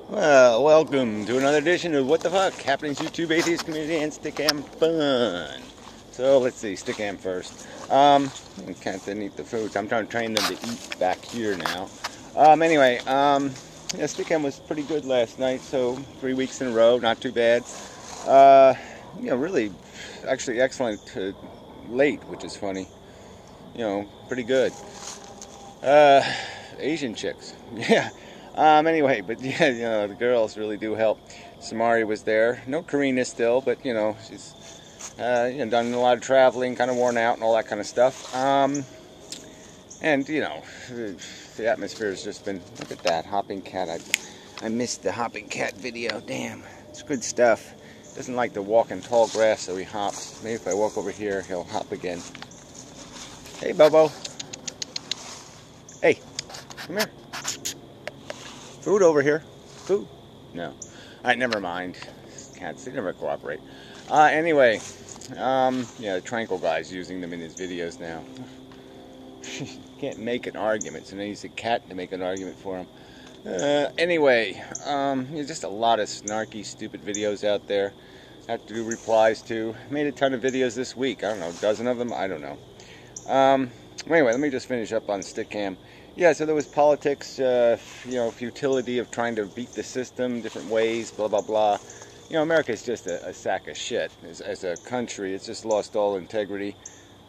Well, welcome to another edition of What the Fuck? Happenings YouTube Atheist Community and Stickam Fun. So let's see, Stickam first. Can't then eat the foods. I'm trying to train them to eat back here now. Anyway, yeah, Stickam was pretty good last night, so 3 weeks in a row, not too bad. Really, actually excellent late, which is funny. Pretty good. Asian chicks, yeah. Anyway, but yeah, the girls really do help. Samari was there. No Karina still, but she's done a lot of traveling, kind of worn out and all that kind of stuff. And the atmosphere has just been. Look at that hopping cat. I missed the hopping cat video. Damn, it's good stuff. Doesn't like to walk in tall grass, so he hops. Maybe if I walk over here, he'll hop again. Hey, Bobo. Hey, come here. Food over here. Food. No. Alright, never mind. Cats, they never cooperate. Anyway, the Tranquil guy's using them in his videos now. Can't make an argument, so now use a cat to make an argument for him. Anyway, just a lot of snarky, stupid videos out there. Have to do replies to. Made a ton of videos this week. I don't know, a dozen of them? I don't know. Anyway, let me just finish up on Stickam. Yeah, so there was politics, futility of trying to beat the system, different ways, blah, blah, blah. America's just a sack of shit. As a country, it's just lost all integrity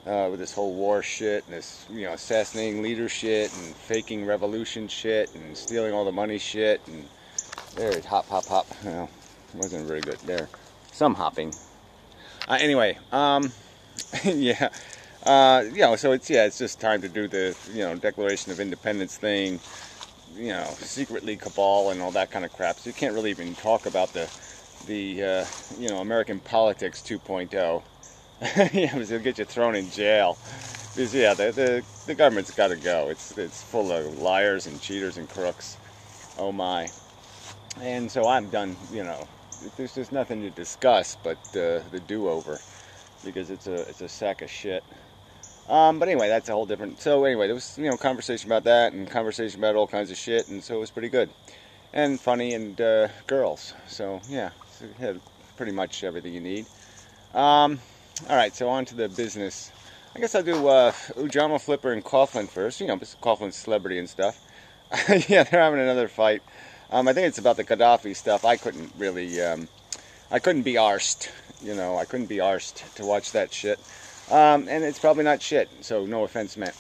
with this whole war shit and this, assassinating leader shit and faking revolution shit and stealing all the money shit. And there, hop, hop, hop. Well, wasn't very good there. Some hopping. Anyway, yeah. So it's just time to do the, Declaration of Independence thing, secretly cabal and all that kind of crap. So you can't really even talk about the American politics 2.0. Because it'll get you thrown in jail. Because, the government's got to go. It's full of liars and cheaters and crooks. Oh my. And so I'm done, there's just nothing to discuss but the do-over. Because it's a sack of shit. But anyway, that's a whole different. So anyway, there was conversation about that and conversation about all kinds of shit, and so it was pretty good and funny and girls. So yeah, so you had pretty much everything you need. All right, so on to the business. I guess I'll do Ujama Flipper and Coughlin first. Coughlin's celebrity and stuff. Yeah, they're having another fight. I think it's about the Gaddafi stuff. I couldn't really. I couldn't be arsed. I couldn't be arsed to watch that shit. And it's probably not shit, so no offense meant.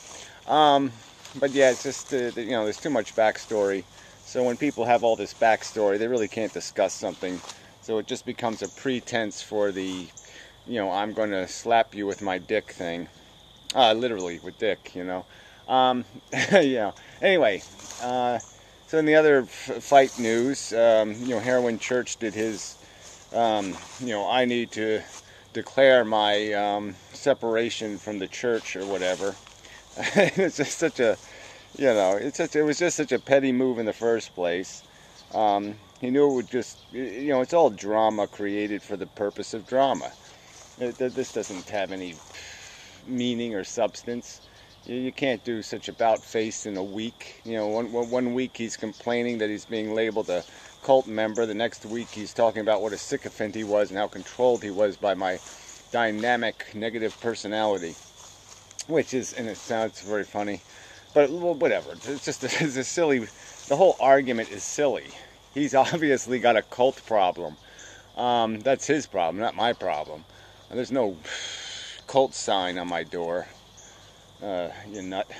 But yeah, it's just, there's too much backstory. So when people have all this backstory, they really can't discuss something. So it just becomes a pretense for the, I'm going to slap you with my dick thing. Literally, with dick, Yeah. Anyway, so in the other fight news, Heroin Church did his, I need to declare my separation from the church or whatever. It's just such a, it was just such a petty move in the first place. He knew it would just, it's all drama created for the purpose of drama. This doesn't have any meaning or substance. You can't do such about-face in a week. One week he's complaining that he's being labeled a cult member. The next week he's talking about what a sycophant he was and how controlled he was by my dynamic negative personality, which is, and it sounds very funny, but whatever. It's just it's a silly. The whole argument is silly. He's obviously got a cult problem. That's his problem, not my problem. There's no cult sign on my door. You nut.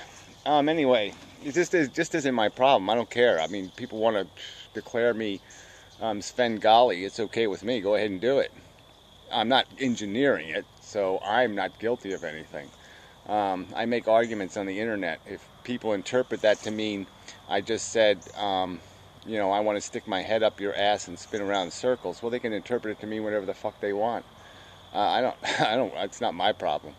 Anyway, it just isn't my problem. I don't care. I mean, people want to declare me Svengali. It's okay with me. Go ahead and do it. I'm not engineering it, so I'm not guilty of anything. I make arguments on the internet. If people interpret that to mean I just said, I want to stick my head up your ass and spin around in circles, well, they can interpret it to mean whatever the fuck they want. I don't. It's not my problem.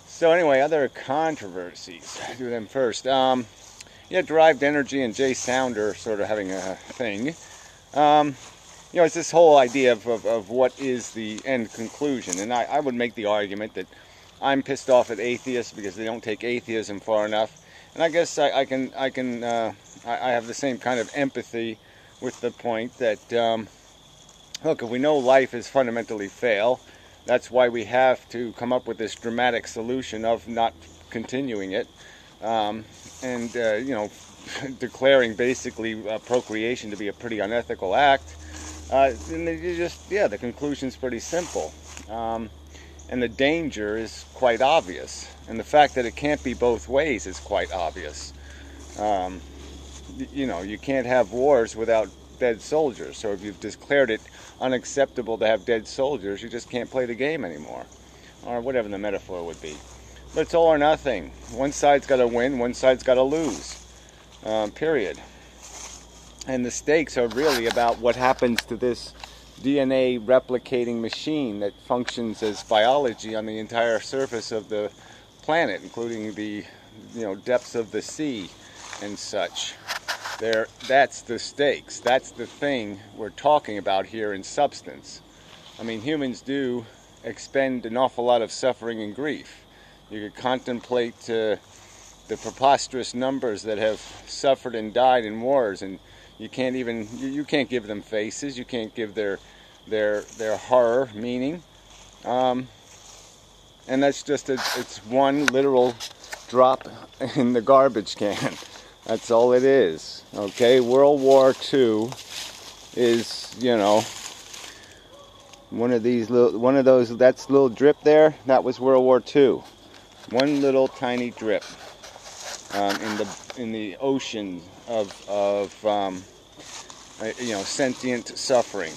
So anyway, other controversies. I'll do them first. Derived energy and Jay Sounder sort of having a thing. It's this whole idea of what is the end conclusion. And I would make the argument that I'm pissed off at atheists because they don't take atheism far enough. And I guess I have the same kind of empathy with the point that, look, if we know life is fundamentally fail, that's why we have to come up with this dramatic solution of not continuing it, and declaring basically procreation to be a pretty unethical act. And the conclusion's pretty simple. And the danger is quite obvious. And the fact that it can't be both ways is quite obvious. You can't have wars without dead soldiers. So if you've declared it unacceptable to have dead soldiers, you just can't play the game anymore. Or whatever the metaphor would be. But it's all or nothing. One side's got to win, one side's got to lose. Period. And the stakes are really about what happens to this DNA replicating machine that functions as biology on the entire surface of the planet, including the depths of the sea and such. That's the stakes. That's the thing we're talking about here in substance. I mean, humans do expend an awful lot of suffering and grief. You could contemplate the preposterous numbers that have suffered and died in wars, and you can't give them faces. You can't give their horror meaning, and that's just it's one literal drop in the garbage can. That's all it is. Okay, World War II is one of those. That's little drip there. That was World War II. One little tiny drip in the ocean of sentient suffering,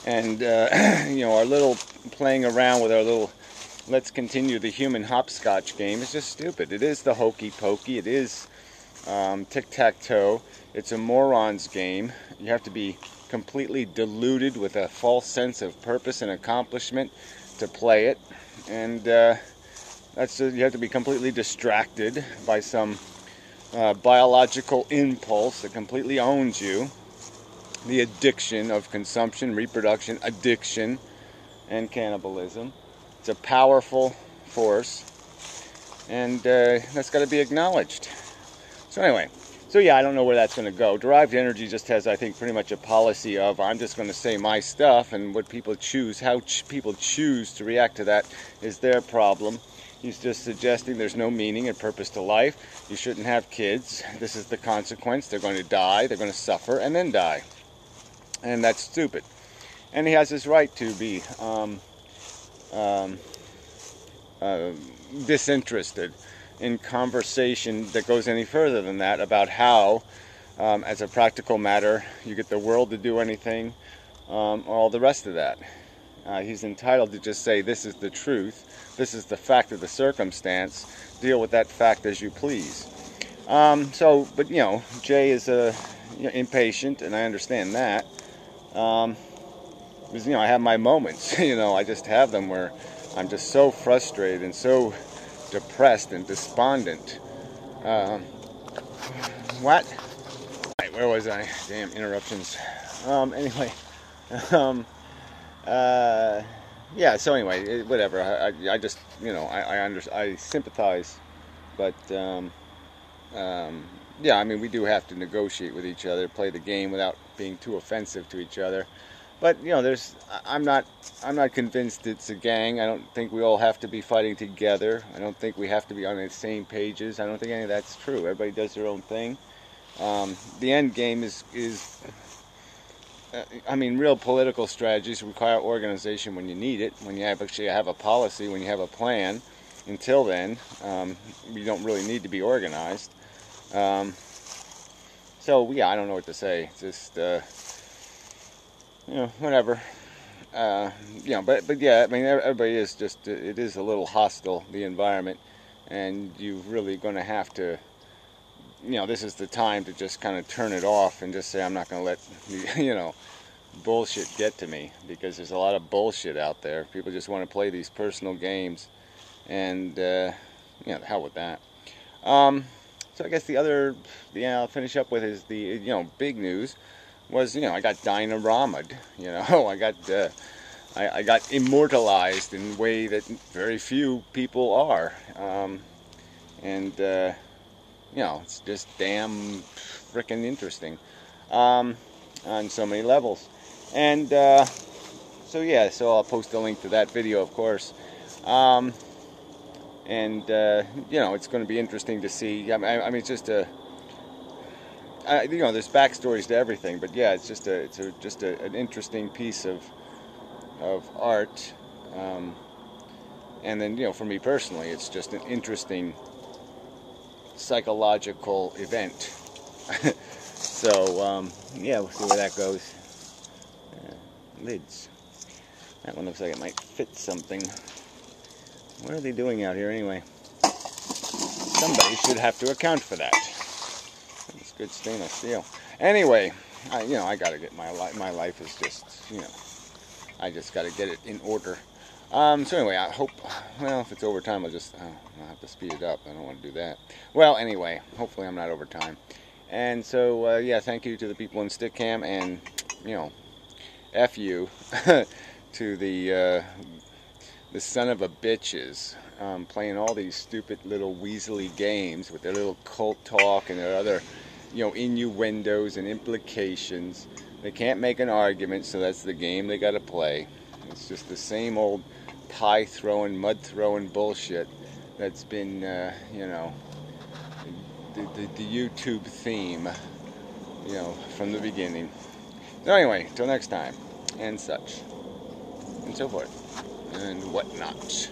and our little playing around with our little let's continue the human hopscotch game is just stupid. It is the hokey pokey. It is tic-tac-toe. It's a moron's game. You have to be completely deluded with a false sense of purpose and accomplishment to play it, and you have to be completely distracted by some biological impulse that completely owns you. The addiction of consumption, reproduction, addiction, and cannibalism. It's a powerful force, and that's got to be acknowledged. So anyway, I don't know where that's going to go. Derived energy just has, I think, pretty much a policy of I'm just going to say my stuff, and what people choose, how people choose to react to that is their problem. He's just suggesting there's no meaning and purpose to life. You shouldn't have kids. This is the consequence. They're going to die, they're going to suffer, and then die. And that's stupid. And he has his right to be disinterested in conversation that goes any further than that about how, as a practical matter, you get the world to do anything, or all the rest of that. He's entitled to just say, this is the truth, this is the fact of the circumstance, deal with that fact as you please. But Jay is impatient, and I understand that. Because, I have my moments, I just have them where I'm just so frustrated and so depressed and despondent. What? Right, where was I? Damn, interruptions. Anyway. So anyway, whatever. I just, I sympathize, but we do have to negotiate with each other, play the game without being too offensive to each other. But I'm not convinced it's a gang. I don't think we all have to be fighting together. I don't think we have to be on the same pages. I don't think any of that's true. Everybody does their own thing. The end game is real political strategies require organization when you need it, when you actually have a policy, when you have a plan. Until then, you don't really need to be organized. I don't know what to say. It's just, whatever. Everybody is just, it is a little hostile, the environment, and you're really going to have to, this is the time to just kind of turn it off and just say, I'm not going to let, bullshit get to me, because there's a lot of bullshit out there. People just want to play these personal games, and, the hell with that. So I guess I'll finish up with is the, big news was, I got dynaramaed, I got immortalized in a way that very few people are, it's just damn frickin' interesting. on so many levels. And so yeah, so I'll post a link to that video, of course. You know, it's going to be interesting to see. I mean, it's just a, you know, there's backstories to everything, but yeah, it's just an interesting piece of art. And then, you know, for me personally, it's just an interesting psychological event. So yeah, we'll see where that goes. Lids. That one looks like it might fit something. What are they doing out here anyway? Somebody should have to account for that. It's good stainless steel. Anyway, you know, I gotta get my life is just, you know, I just gotta get it in order. So anyway, I hope, well, if it's overtime, I'll have to speed it up. I don't want to do that. Well, anyway, hopefully I'm not overtime. And so, yeah, thank you to the people in Stickam, and, you know, F you to the son of a bitches playing all these stupid little weaselly games with their little cult talk and their other, you know, innuendos and implications. They can't make an argument, so that's the game they got to play. It's just the same old pie throwing, mud throwing bullshit that's been, you know, the YouTube theme, you know, from the beginning. So anyway, till next time, and such, and so forth, and whatnot.